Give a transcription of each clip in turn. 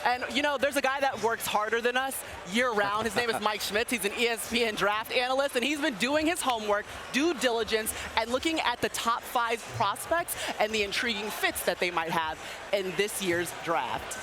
And, you know, there's a guy that works harder than us year-round. His name is Mike Schmitz. He's an ESPN draft analyst, and he's been doing his homework, due diligence, and looking at the top 5 prospects and the intriguing fits that they might have in this year's draft.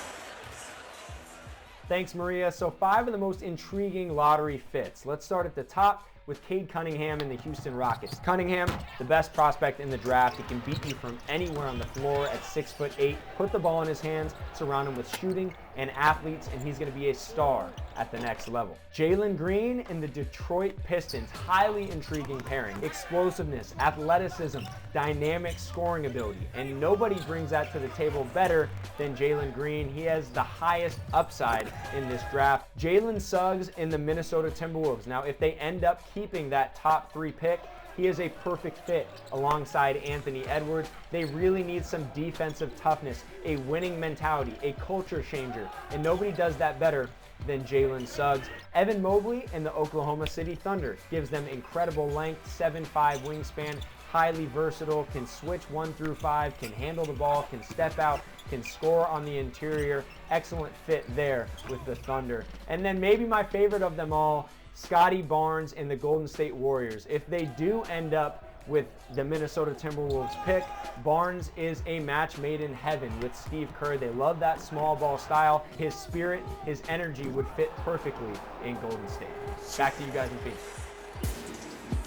Thanks, Maria. So 5 of the most intriguing lottery fits. Let's start at the top with Cade Cunningham and the Houston Rockets. Cunningham, the best prospect in the draft. He can beat you from anywhere on the floor at 6'8". Put the ball in his hands, surround him with shooting and athletes, and he's going to be a star at the next level. Jalen Green and the Detroit Pistons, highly intriguing pairing. Explosiveness, athleticism, dynamic scoring ability, and nobody brings that to the table better than Jalen Green. He has the highest upside in this draft. Jalen Suggs and the Minnesota Timberwolves. Now, if they end up keeping that top 3 pick, he is a perfect fit alongside Anthony Edwards. They really need some defensive toughness, a winning mentality, a culture changer, and nobody does that better than Jalen Suggs. Evan Mobley and the Oklahoma City Thunder gives them incredible length, 7'5" wingspan, highly versatile, can switch 1 through 5, can handle the ball, can step out, can score on the interior. Excellent fit there with the Thunder. And then maybe my favorite of them all, Scotty Barnes and the Golden State Warriors. If they do end up with the Minnesota Timberwolves pick, Barnes is a match made in heaven with Steve Kerr. They love that small ball style. His spirit, his energy would fit perfectly in Golden State. Back to you guys in Phoenix.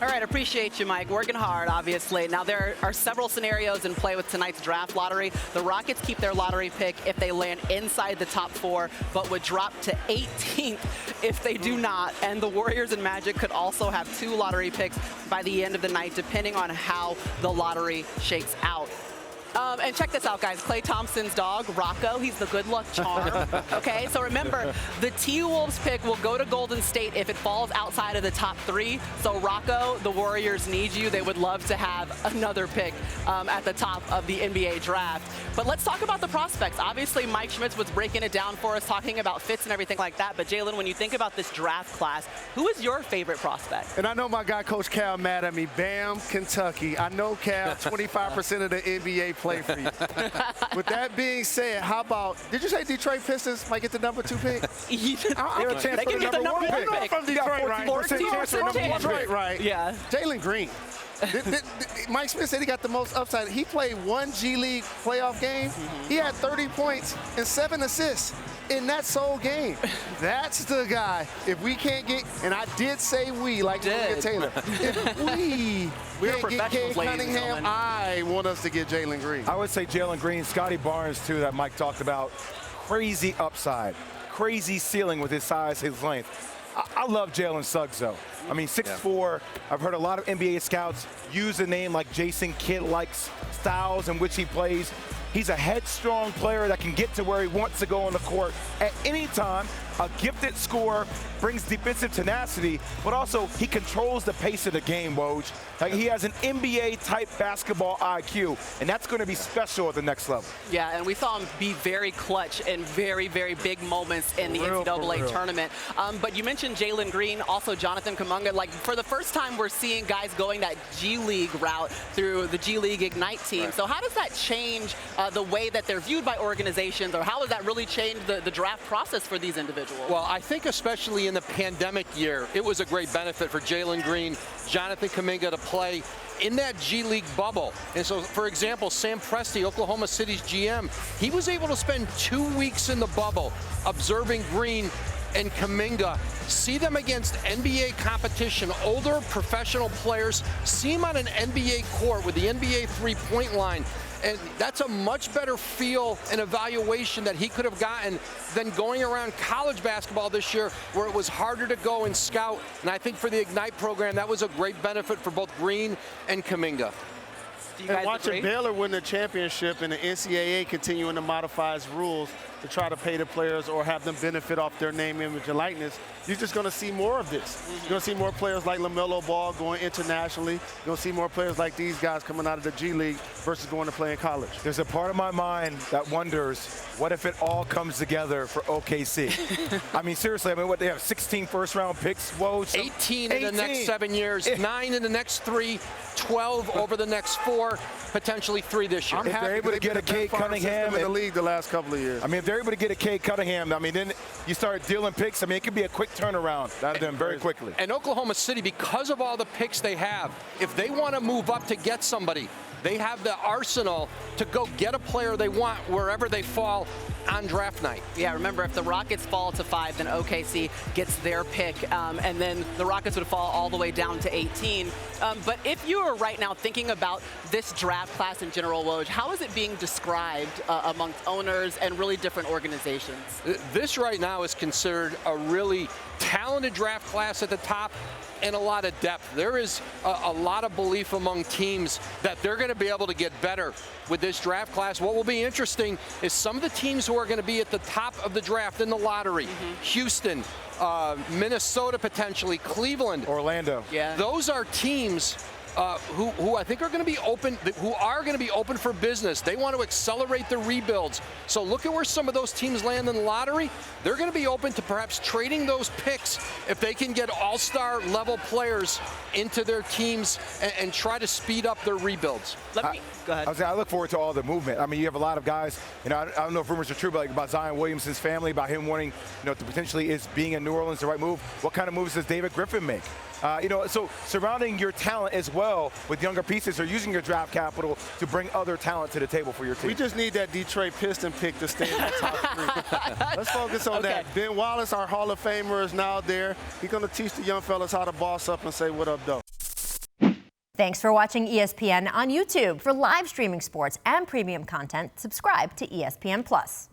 All right, appreciate you, Mike. Working hard, obviously. Now, there are several scenarios in play with tonight's draft lottery. The Rockets keep their lottery pick if they land inside the top 4, but would drop to 18th if they do not. And the Warriors and Magic could also have 2 lottery picks by the end of the night, depending on how the lottery shakes out. And check this out, guys. Klay Thompson's dog, Rocco, he's the good luck charm. Okay, so remember, the T-Wolves pick will go to Golden State if it falls outside of the top 3. So Rocco, the Warriors need you. They would love to have another pick at the top of the NBA draft. But let's talk about the prospects. Obviously, Mike Schmitz was breaking it down for us, talking about fits and everything like that. But Jalen, when you think about this draft class, who is your favorite prospect? And I know my guy, Coach Cal, mad at me. Bam, Kentucky. I know Cal, 25% of the NBA play for you. With that being said, how about, did you say Detroit Pistons might get the number 2 pick? They have a chance for the number 1 pick. From Detroit, right? 14% chance for number 1 pick, right? Yeah. Jalen Green. Mike Smith said he got the most upside. He played 1 G League playoff game. He had 30 points and 7 assists in that sole game. That's the guy. If we can't get, and I did say we, like Julia Taylor, if we can't get Cade Cunningham, I want us to get Jalen Green. I would say Jalen Green, Scotty Barnes, too, that Mike talked about. Crazy upside, crazy ceiling with his size, his length. I love Jalen Suggs, though. I mean, 6'4". I've heard a lot of NBA scouts use a name like Jason Kidd likes styles in which he plays. He's a headstrong player that can get to where he wants to go on the court at any time. A gifted scorer, brings defensive tenacity, but also he controls the pace of the game, Woj. Like, he has an NBA-type basketball IQ, and that's going to be special at the next level. Yeah, and we saw him be very clutch in very, very big moments in the NCAA tournament. But you mentioned Jalen Green, also Jonathan Kuminga. Like, for the first time, we're seeing guys going that G League route through the G League Ignite team. Right. So how does that change the way that they're viewed by organizations, or how does that really change the draft process for these individuals? Well, I think especially in the pandemic year, it was a great benefit for Jalen Green, Jonathan Kuminga to play in that G League bubble. And so, for example, Sam Presti, Oklahoma City's GM, he was able to spend 2 weeks in the bubble observing Green and Kuminga, see them against NBA competition, older professional players, see them on an NBA court with the NBA three-point line. And that's a much better feel and evaluation that he could have gotten than going around college basketball this year, where it was harder to go and scout. And I think for the Ignite program, that was a great benefit for both Green and Kuminga. And watching Baylor win the championship and the NCAA continuing to modify its rules to try to pay the players or have them benefit off their name, image, and likeness, you're just going to see more of this. You're going to see more players like LaMelo Ball going internationally. You're going to see more players like these guys coming out of the G League versus going to play in college. There's a part of my mind that wonders, what if it all comes together for OKC? I mean, seriously, I mean, what, they have 16 first-round picks? Whoa, 18 in the next 7 years, 9 in the next 3, 12 over the next 4. potentially 3 this year. I'm If happy they're able to they've been get a the best Cade farm Cunningham system in the and- league the last couple of years. I mean, if they're able to get a Cade Cunningham, I mean, then you start dealing picks. I mean, it could be a quick turnaround out of them very quickly. And Oklahoma City, because of all the picks they have, if they want to move up to get somebody, they have the arsenal to go get a player they want wherever they fall on draft night. Yeah, remember, if the Rockets fall to 5, then OKC gets their pick, and then the Rockets would fall all the way down to 18. But if you are right now thinking about this draft class in general, Woj, how is it being described amongst owners and really different organizations? This right now is considered a really talented draft class at the top and a lot of depth. There is a lot of belief among teams that they're going to be able to get better with this draft class. What will be interesting is some of the teams who are going to be at the top of the draft in the lottery, Houston, Minnesota potentially, Cleveland, Orlando. Yeah. those are teams who I think are going to be open for business. They want to accelerate the rebuilds. So look at where some of those teams land in the lottery. They're going to be open to perhaps trading those picks if they can get all-star level players into their teams and try to speed up their rebuilds. Go ahead. I look forward to all the movement. I mean, you have a lot of guys, I don't know if rumors are true, but like about Zion Williamson's family, about him wanting, to potentially is being in New Orleans the right move. What kind of moves does David Griffin make? So surrounding your talent as well with younger pieces or using your draft capital to bring other talent to the table for your team. We just need that Detroit Piston pick to stay in the top 3. Let's focus on that. Ben Wallace, our Hall of Famer, is now there. He's going to teach the young fellas how to boss up and say, what up, though? Thanks for watching ESPN on YouTube. For live streaming sports and premium content, subscribe to ESPN+.